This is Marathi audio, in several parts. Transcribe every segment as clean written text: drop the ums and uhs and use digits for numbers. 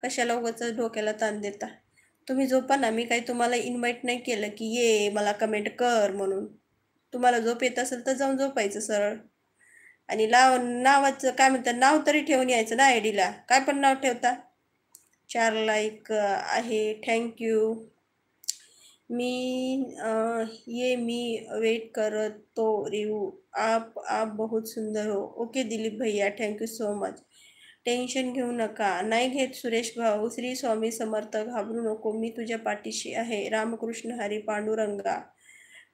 कशाला उगाच डोक्याला ताण देता. तुम्ही झोपा ना. मी काही तुम्हाला इन्व्हाइट नाही केलं की ये मला कमेंट कर म्हणून. तुम्हाला झोप येत असेल तर जाऊन झोपायचं सरळ. आणि नावाचं काय म्हणतात, नाव तरी ठेवून यायचं ना आयडीला. काय पण नाव ठेवता. 4 लाईक आहे, थँक यू. मी मी वेट करत तो रिव्यू. आप बहुत सुंदर हो. ओके दिलीप भैया, thank you so much. Tension घेऊ नका. नाही घेत सुरेश भाऊ. श्री स्वामी समर्थ. घाबरू नको, मी तुझ्या पाठीशी आहे. रामकृष्ण हरी पांडुरंगा.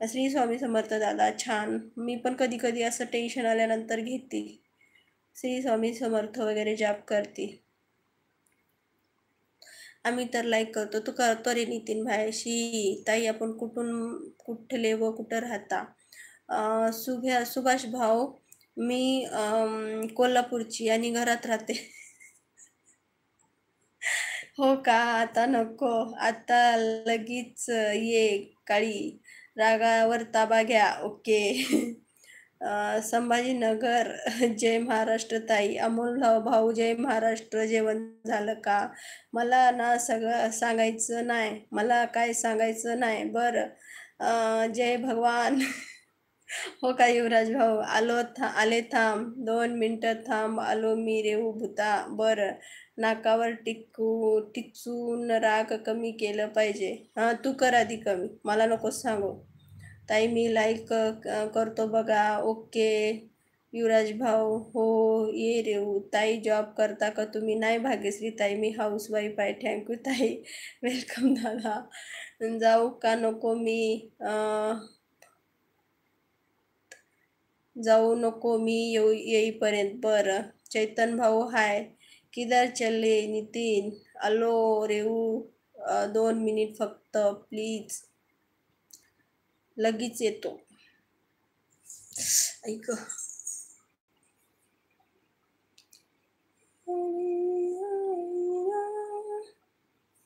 श्री स्वामी समर्थ दादा. छान. मी पण कधी कधी असं टेन्शन आल्यानंतर घेते. श्री स्वामी समर्थ वगैरे जाप करते. आम्ही तर लाईक करतो. तू करतो रे नितीन भाईशी. ताई आपण कुठले व कुठं राहता. सुभाष भाऊ. मी कोल्हापूरची आणि घरात राहते. हो का. आता नको. आता लगेच ये काळी. रागावर ताबा घ्या. ओके. संभाजीनगर. जय महाराष्ट्र ताई. अमोल भाऊ जय महाराष्ट्र. जेवण झालं का. मला ना सगळं सांगायचं नाही. मला काय सांगायचं नाही बरं. जय भगवान. हो का युवराज भाऊ. आले, थांब 2 मिनिटं थांब. आलो मी रेऊ भूता. बरं. नाकावर टिचून राग कमी केलं पाहिजे. हां तू कर आधी कमी, मला नको सांगू. ताई मी लाईक करतो बघा. ओके. युवराज भाऊ. हो ये रेऊ. ताई जॉब करता का तुम्ही. नाही भाग्यश्री ताई, मी हाऊसवाईफ आहे. थँक्यू ताई. वेलकम दादा. जाऊ का नको मी. जाऊ नको मी येईपर्यंत. बरं. चैतन भाऊ हाय. किधर चले नितीन. आलो रेऊ. 2 मिनिट फक्त प्लीज. लगेच येतो. ऐक.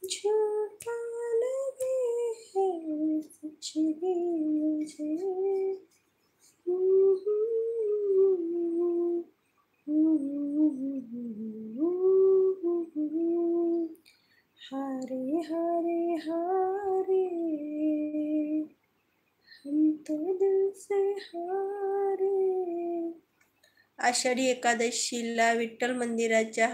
झूठा लगे है सच भी मुझे. हारे हारे हारे. हम तो दिल से हारे. आषाढी एकादशीला विठ्ठल मंदिराच्या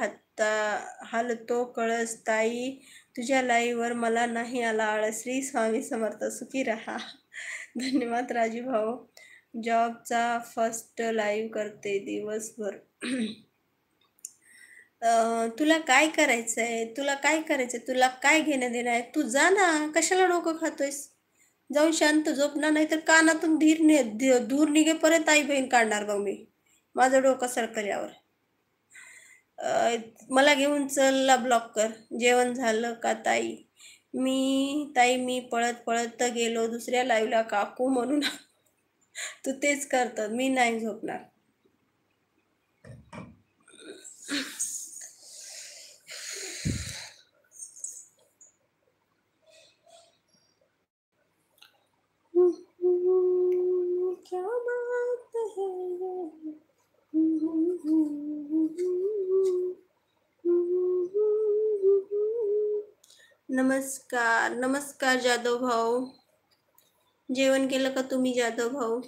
हालतो कळस. ताई तुझ्या लाईव्हवर मला नाही आला आळस. श्री स्वामी समर्थ. सुखी रहा. धन्यवाद राजू भाऊ. जॉबचा फर्स्ट लाईव्ह करते दिवसभर. तुला काय करायचंय. तुला काय घेणं देणं आहे. तू जा ना. कशाला डोकं खातोयस. जाऊन शांत झोप ना. नाहीतर कानातून धूर निघेपर्यंत आई बहीण काढणार बघ मी. माझं डोकं सरकल्यावर. मला घेऊन चलला ब्लॉक कर. जेवण झालं का ताई. मी पळत पळत गेलो दुसऱ्या लाईव्हला काकू म्हणून. तू तेच करत. मी नाही झोपणार. क्या बात है ये. नमस्कार नमस्कार जाधव भाऊ. जेवण केलं का तुम्ही जाधव भाऊ.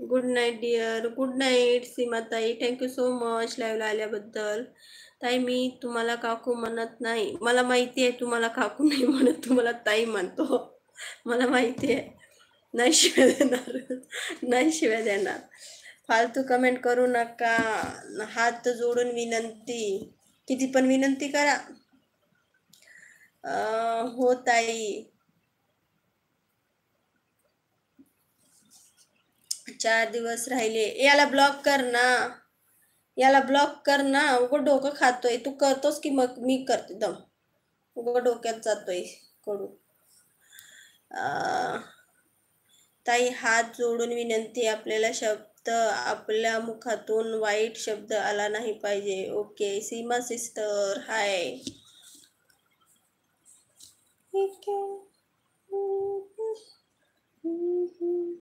Good night dear. Good night सीमाताई. थँक्यू सो मच लाईव्हला आल्याबद्दल. ताई मी तुम्हाला काकू म्हणत नाही. मला माहिती आहे तुम्हाला काकू नाही म्हणत, तुम्हाला ताई म्हणतो. मला माहिती आहे. नाही शिव्या देणार. नाही शिव्या देणार. फालतू कमेंट करू नका. हात जोडून विनंती. किती पण विनंती करा. हो ताई. 4 दिवस राहिले. याला ब्लॉक कर ना. याला ब्लॉक कर ना. उगं डोकं खातोय. तू करतोस की मग मी करते दम. उगं डोक्यात जातोय कडू. ताई हात जोडून विनंती. आपल्या मुखातून वाईट शब्द आला नाही पाहिजे. ओके. सीमा सिस्टर हाय. ठीक आहे.